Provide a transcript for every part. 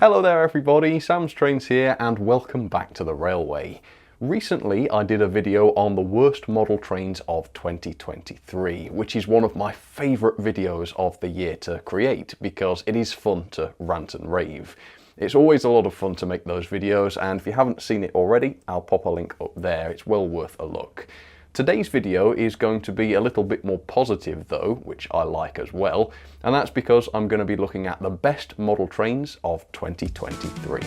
Hello there everybody, Sam's Trains here and welcome back to the railway. Recently I did a video on the worst model trains of 2023, which is one of my favourite videos of the year to create because it is fun to rant and rave. It's always a lot of fun to make those videos, and if you haven't seen it already, I'll pop a link up there. It's well worth a look. Today's video is going to be a little bit more positive though, which I like as well, and that's because I'm going to be looking at the best model trains of 2023.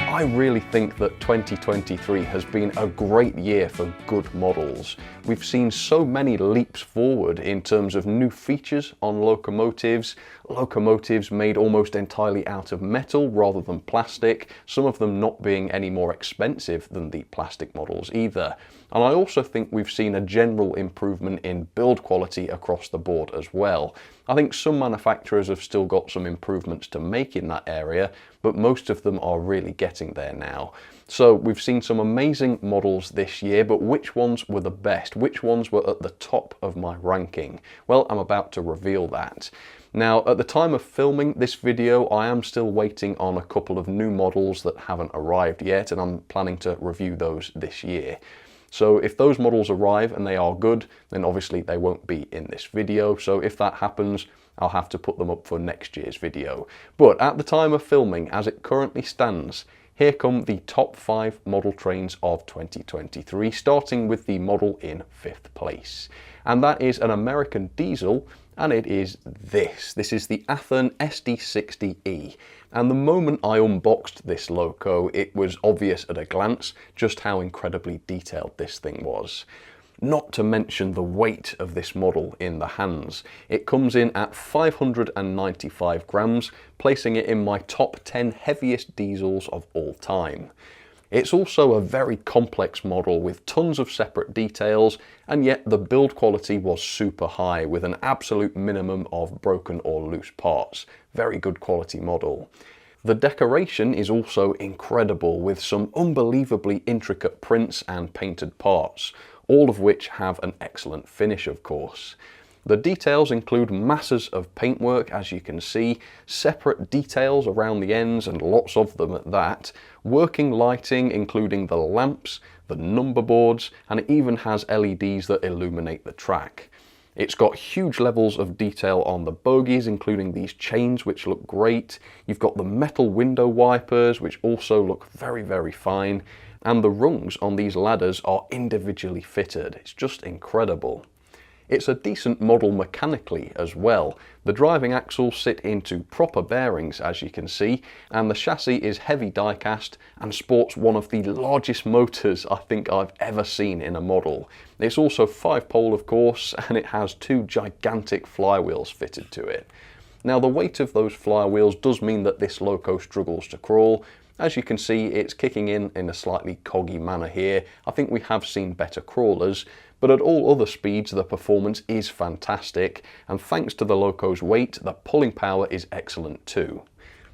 I really think that 2023 has been a great year for good models. We've seen so many leaps forward in terms of new features on locomotives made almost entirely out of metal rather than plastic, some of them not being any more expensive than the plastic models either. And I also think we've seen a general improvement in build quality across the board as well. I think some manufacturers have still got some improvements to make in that area, but most of them are really getting there now. So we've seen some amazing models this year, but which ones were the best? Which ones were at the top of my ranking? Well, I'm about to reveal that. Now, at the time of filming this video, I am still waiting on a couple of new models that haven't arrived yet, and I'm planning to review those this year. So if those models arrive and they are good, then obviously they won't be in this video. So if that happens, I'll have to put them up for next year's video. But at the time of filming, as it currently stands, here come the top 5 model trains of 2023, starting with the model in 5th place. And that is an American diesel, and it is this. This is the Athearn SD60E. And the moment I unboxed this loco, it was obvious at a glance just how incredibly detailed this thing was. Not to mention the weight of this model in the hands. It comes in at 595 grams, placing it in my top 10 heaviest diesels of all time. It's also a very complex model with tons of separate details, and yet the build quality was super high with an absolute minimum of broken or loose parts. Very good quality model. The decoration is also incredible with some unbelievably intricate prints and painted parts, all of which have an excellent finish of course. The details include masses of paintwork, as you can see, separate details around the ends and lots of them at that, working lighting including the lamps, the number boards, and it even has LEDs that illuminate the track. It's got huge levels of detail on the bogies, including these chains which look great. You've got the metal window wipers which also look very, very fine, and the rungs on these ladders are individually fitted. It's just incredible. It's a decent model mechanically as well. The driving axles sit into proper bearings, as you can see, and the chassis is heavy die-cast and sports one of the largest motors I think I've ever seen in a model. It's also 5-pole of course, and it has 2 gigantic flywheels fitted to it. Now the weight of those flywheels does mean that this loco struggles to crawl. As you can see, it's kicking in a slightly coggy manner here. I think we have seen better crawlers, but at all other speeds the performance is fantastic, and thanks to the loco's weight, the pulling power is excellent too.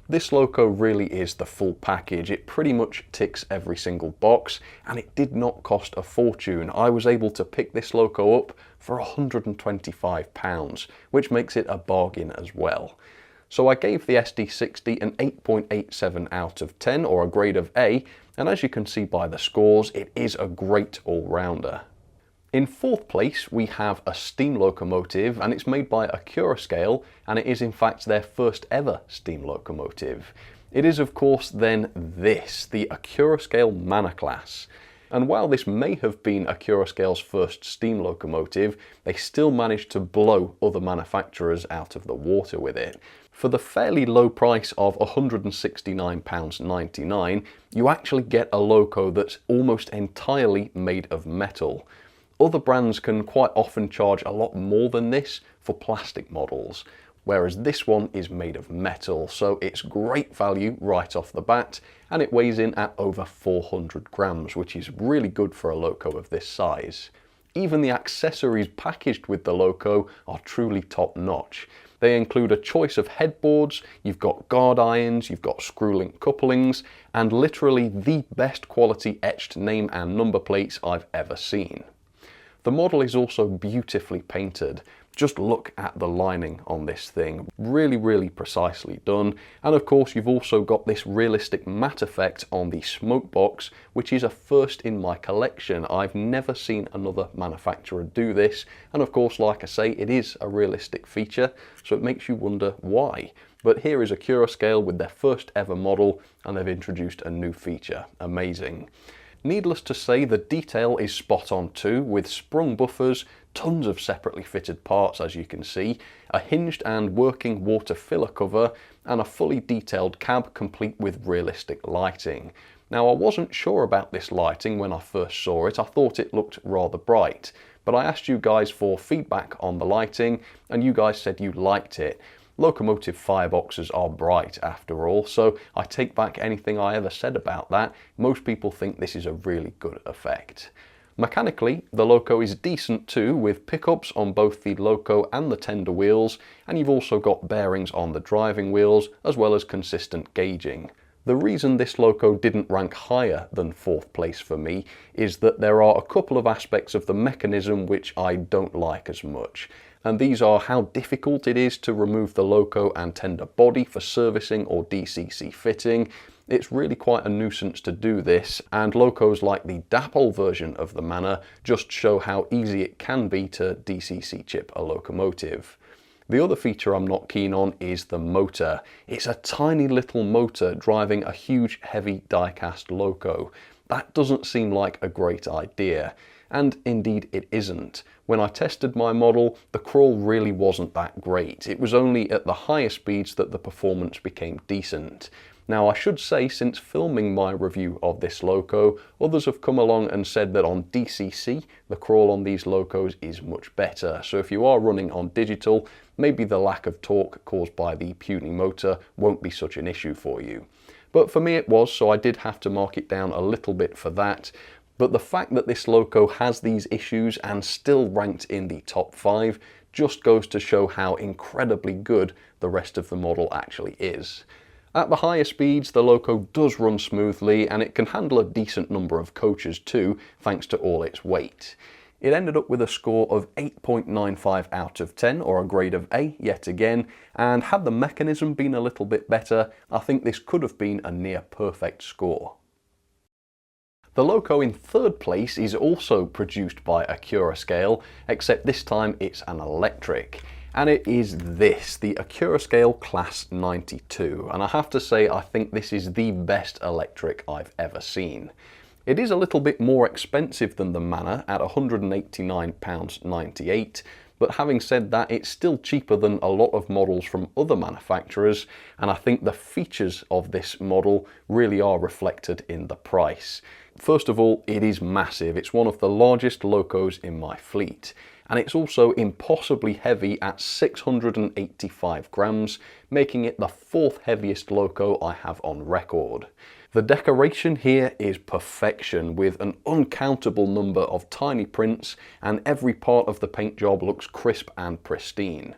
This loco really is the full package. It pretty much ticks every single box, and it did not cost a fortune. I was able to pick this loco up for £125, which makes it a bargain as well. So I gave the SD60 an 8.87 out of 10, or a grade of A, and as you can see by the scores, it is a great all-rounder. In 4th place we have a steam locomotive, and it's made by Accurascale, and it is in fact their first ever steam locomotive. It is of course then this, the Accurascale Manor Class. And while this may have been Accurascale's first steam locomotive, they still managed to blow other manufacturers out of the water with it. For the fairly low price of £169.99, you actually get a loco that's almost entirely made of metal. Other brands can quite often charge a lot more than this for plastic models, whereas this one is made of metal, so it's great value right off the bat, and it weighs in at over 400 grams, which is really good for a loco of this size. Even the accessories packaged with the loco are truly top notch. They include a choice of headboards, you've got guard irons, you've got screw-link couplings, and literally the best quality etched name and number plates I've ever seen. The model is also beautifully painted. Just look at the lining on this thing. Really precisely done. And of course you've also got this realistic matte effect on the smoke box, which is a first in my collection. I've never seen another manufacturer do this. And of course, like I say, it is a realistic feature, so it makes you wonder why. But here is Accurascale with their first ever model, and they've introduced a new feature. Amazing. Needless to say, the detail is spot on too, with sprung buffers, tons of separately fitted parts as you can see, a hinged and working water filler cover, and a fully detailed cab complete with realistic lighting. Now, I wasn't sure about this lighting when I first saw it. I thought it looked rather bright, but I asked you guys for feedback on the lighting and you guys said you liked it. Locomotive fireboxes are bright after all, so I take back anything I ever said about that. Most people think this is a really good effect. Mechanically, the Loco is decent too, with pickups on both the Loco and the tender wheels, and you've also got bearings on the driving wheels, as well as consistent gauging. The reason this Loco didn't rank higher than 4th place for me is that there are a couple of aspects of the mechanism which I don't like as much. And these are how difficult it is to remove the Loco and tender body for servicing or DCC fitting. It's really quite a nuisance to do this, and Locos like the Dapol version of the Manor just show how easy it can be to DCC chip a locomotive. The other feature I'm not keen on is the motor. It's a tiny little motor driving a huge heavy die-cast Loco. That doesn't seem like a great idea. And indeed it isn't. When I tested my model, the crawl really wasn't that great. It was only at the higher speeds that the performance became decent. Now, I should say, since filming my review of this Loco, others have come along and said that on DCC, the crawl on these Locos is much better. So if you are running on digital, maybe the lack of torque caused by the puny motor won't be such an issue for you. But for me it was, so I did have to mark it down a little bit for that. But the fact that this Loco has these issues and still ranked in the top 5 just goes to show how incredibly good the rest of the model actually is. At the higher speeds, the Loco does run smoothly and it can handle a decent number of coaches too, thanks to all its weight. It ended up with a score of 8.95 out of 10, or a grade of A yet again, and had the mechanism been a little bit better, I think this could have been a near perfect score. The Loco in 3rd place is also produced by Accurascale, except this time it's an electric. And it is this, the Accurascale Class 92. And I have to say, I think this is the best electric I've ever seen. It is a little bit more expensive than the Manor at £189.98, but having said that, it's still cheaper than a lot of models from other manufacturers, and I think the features of this model really are reflected in the price. First of all, it is massive. It's one of the largest Locos in my fleet, and it's also impossibly heavy at 685 grams, making it the 4th heaviest Loco I have on record. The decoration here is perfection, with an uncountable number of tiny prints, and every part of the paint job looks crisp and pristine.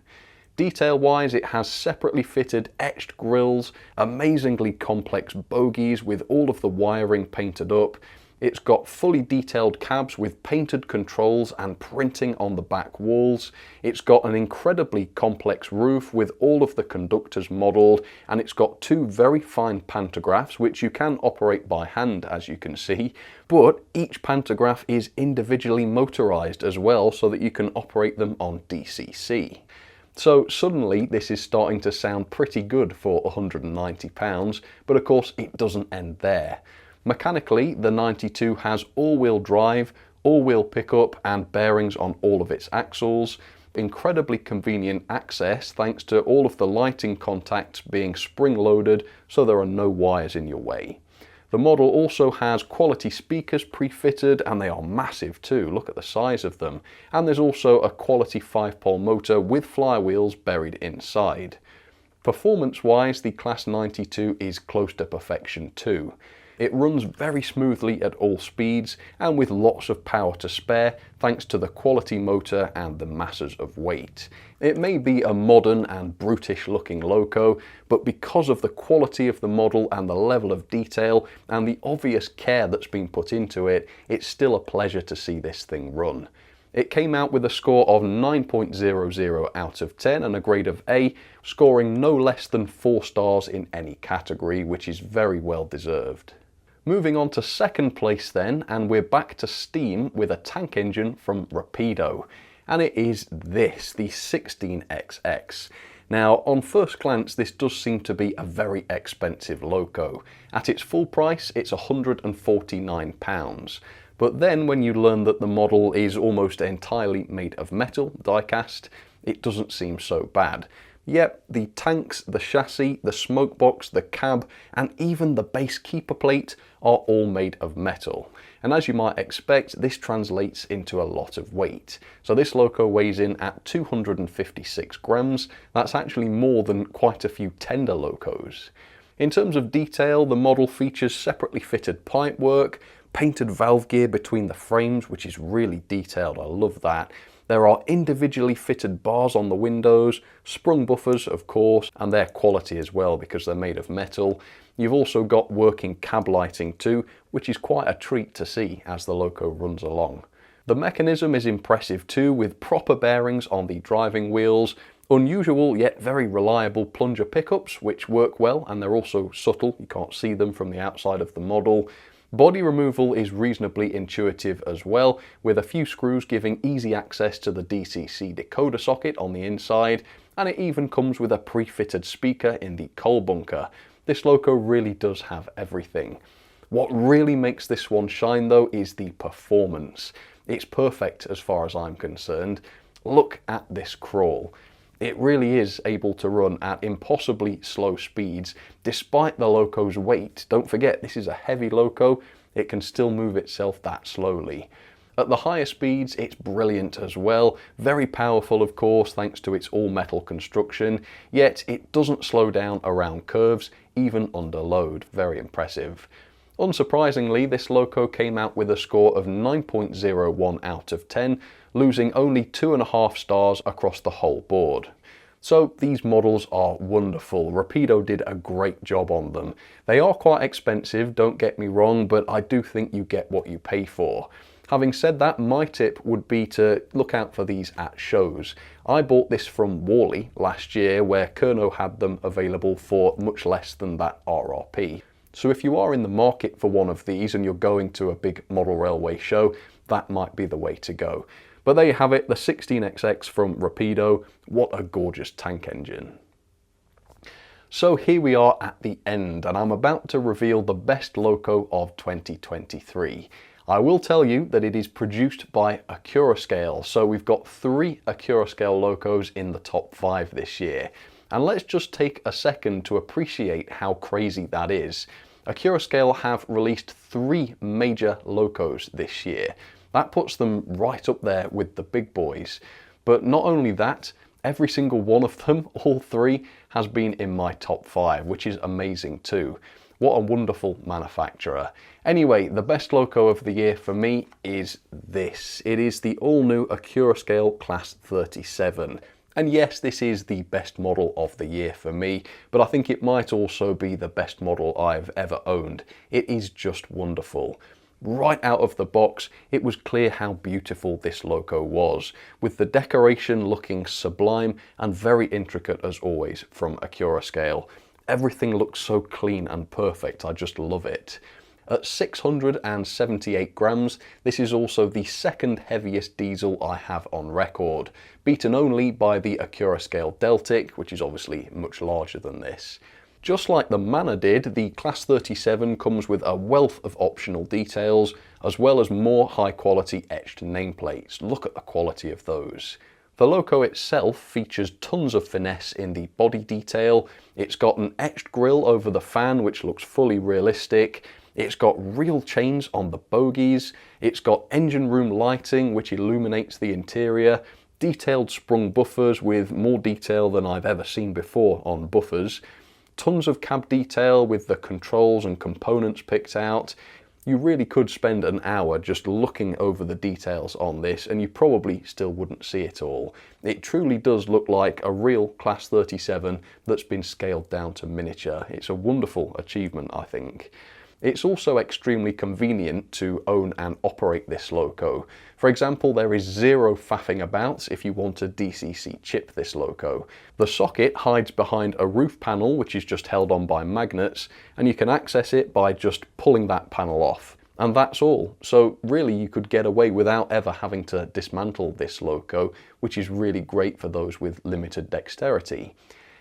Detail-wise, it has separately fitted etched grills, amazingly complex bogies with all of the wiring painted up. It's got fully detailed cabs with painted controls and printing on the back walls. It's got an incredibly complex roof with all of the conductors modelled, and it's got 2 very fine pantographs which you can operate by hand, as you can see, but each pantograph is individually motorised as well so that you can operate them on DCC. So suddenly this is starting to sound pretty good for £190, but of course it doesn't end there. Mechanically, the 92 has all-wheel drive, all-wheel pickup and bearings on all of its axles, incredibly convenient access thanks to all of the lighting contacts being spring-loaded so there are no wires in your way. The model also has quality speakers pre-fitted, and they are massive too, look at the size of them. And there's also a quality 5-pole motor with flywheels buried inside. Performance-wise, the Class 92 is close to perfection too. It runs very smoothly at all speeds and with lots of power to spare thanks to the quality motor and the masses of weight. It may be a modern and brutish looking loco, but because of the quality of the model and the level of detail and the obvious care that's been put into it, it's still a pleasure to see this thing run. It came out with a score of 9.00 out of 10 and a grade of A, scoring no less than 4 stars in any category, which is very well deserved. Moving on to second place then, and we're back to steam with a tank engine from Rapido. And it is this, the 16XX. Now, on first glance, this does seem to be a very expensive loco. At its full price, it's £149. But then when you learn that the model is almost entirely made of metal, die-cast, it doesn't seem so bad. Yep, the tanks, the chassis, the smoke box, the cab, and even the base keeper plate are all made of metal. And as you might expect, this translates into a lot of weight. So this loco weighs in at 256 grams. That's actually more than quite a few tender locos. In terms of detail, the model features separately fitted pipework, painted valve gear between the frames, which is really detailed, I love that. There are individually fitted bars on the windows, sprung buffers of course, and their quality as well because they're made of metal. You've also got working cab lighting too, which is quite a treat to see as the loco runs along. The mechanism is impressive too, with proper bearings on the driving wheels, unusual yet very reliable plunger pickups which work well, and they're also subtle, you can't see them from the outside of the model. Body removal is reasonably intuitive as well, with a few screws giving easy access to the DCC decoder socket on the inside, and it even comes with a pre-fitted speaker in the coal bunker. This loco really does have everything. What really makes this one shine though is the performance. It's perfect as far as I'm concerned. Look at this crawl. It really is able to run at impossibly slow speeds despite the loco's weight. Don't forget, this is a heavy loco, it can still move itself that slowly. At the higher speeds, it's brilliant as well, very powerful of course thanks to its all-metal construction, yet it doesn't slow down around curves, even under load. Very impressive. Unsurprisingly, this loco came out with a score of 9.01 out of 10, losing only 2.5 stars across the whole board. So these models are wonderful. Rapido did a great job on them. They are quite expensive, don't get me wrong, but I do think you get what you pay for. Having said that, my tip would be to look out for these at shows. I bought this from Worley last year, where Kerno had them available for much less than that RRP. So if you are in the market for one of these and you're going to a big model railway show, that might be the way to go. But there you have it, the 16XX from Rapido. What a gorgeous tank engine. So here we are at the end, and I'm about to reveal the best loco of 2023. I will tell you that it is produced by Accurascale, so we've got 3 Accurascale locos in the top 5 this year. And let's just take a second to appreciate how crazy that is. Accurascale have released 3 major locos this year. That puts them right up there with the big boys. But not only that, every single one of them, all 3, has been in my top 5, which is amazing too. What a wonderful manufacturer. Anyway, the best loco of the year for me is this. It is the all-new Accurascale Class 37. And yes, this is the best model of the year for me, but I think it might also be the best model I've ever owned. It is just wonderful. Right out of the box, it was clear how beautiful this loco was, with the decoration looking sublime and very intricate as always from Accurascale. Everything looks so clean and perfect, I just love it. At 678 grams, this is also the second heaviest diesel I have on record, beaten only by the Accurascale Deltic, which is obviously much larger than this. Just like the Manor did, the Class 37 comes with a wealth of optional details, as well as more high-quality etched nameplates. Look at the quality of those. The loco itself features tons of finesse in the body detail. It's got an etched grille over the fan, which looks fully realistic. It's got real chains on the bogies. It's got engine room lighting, which illuminates the interior. Detailed sprung buffers with more detail than I've ever seen before on buffers. Tons of cab detail with the controls and components picked out. You really could spend an hour just looking over the details on this and you probably still wouldn't see it all. It truly does look like a real Class 37 that's been scaled down to miniature. It's a wonderful achievement, I think. It's also extremely convenient to own and operate this loco. For example, there is zero faffing about if you want to DCC chip this loco. The socket hides behind a roof panel which is just held on by magnets, and you can access it by just pulling that panel off. And that's all. So really you could get away without ever having to dismantle this loco, which is really great for those with limited dexterity.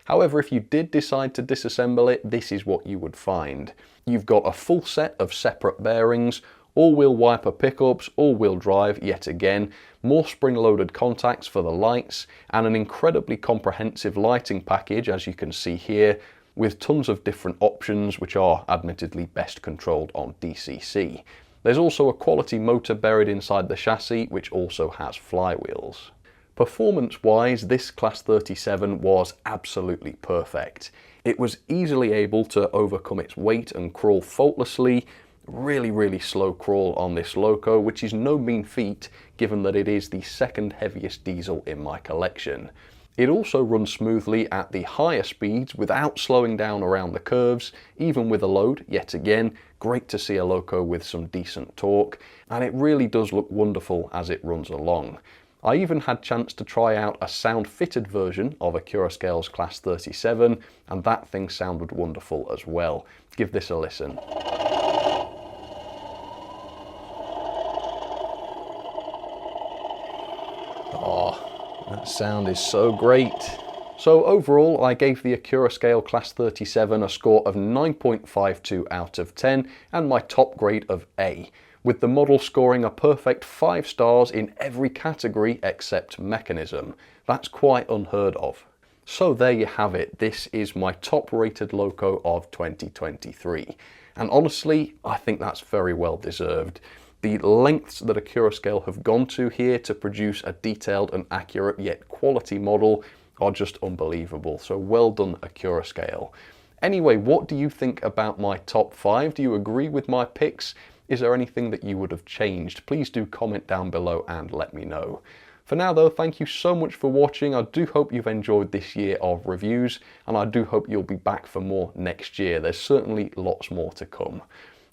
However, if you did decide to disassemble it, this is what you would find. You've got a full set of separate bearings, all-wheel wiper pickups, all-wheel drive yet again, more spring-loaded contacts for the lights, and an incredibly comprehensive lighting package, as you can see here, with tons of different options which are admittedly best controlled on DCC. There's also a quality motor buried inside the chassis which also has flywheels. Performance-wise, this Class 37 was absolutely perfect. It was easily able to overcome its weight and crawl faultlessly. Really slow crawl on this loco, which is no mean feat given that it is the second heaviest diesel in my collection. It also runs smoothly at the higher speeds without slowing down around the curves, even with a load. Yet again, great to see a loco with some decent torque, and it really does look wonderful as it runs along. I even had chance to try out a sound-fitted version of Accurascale's Class 37, and that thing sounded wonderful as well. Give this a listen. Oh, that sound is so great. So overall, I gave the Accurascale Class 37 a score of 9.52 out of 10 and my top grade of A, with the model scoring a perfect 5 stars in every category except mechanism. That's quite unheard of. So there you have it. This is my top rated loco of 2023. And honestly, I think that's very well deserved. The lengths that Accurascale have gone to here to produce a detailed and accurate yet quality model are just unbelievable. So well done, Accurascale. Anyway, what do you think about my top 5? Do you agree with my picks? Is there anything that you would have changed? Please do comment down below and let me know. For now though, thank you so much for watching. I do hope you've enjoyed this year of reviews, and I do hope you'll be back for more next year. There's certainly lots more to come.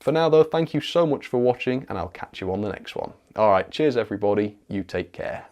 For now though, thank you so much for watching, and I'll catch you on the next one. Alright, cheers everybody, you take care.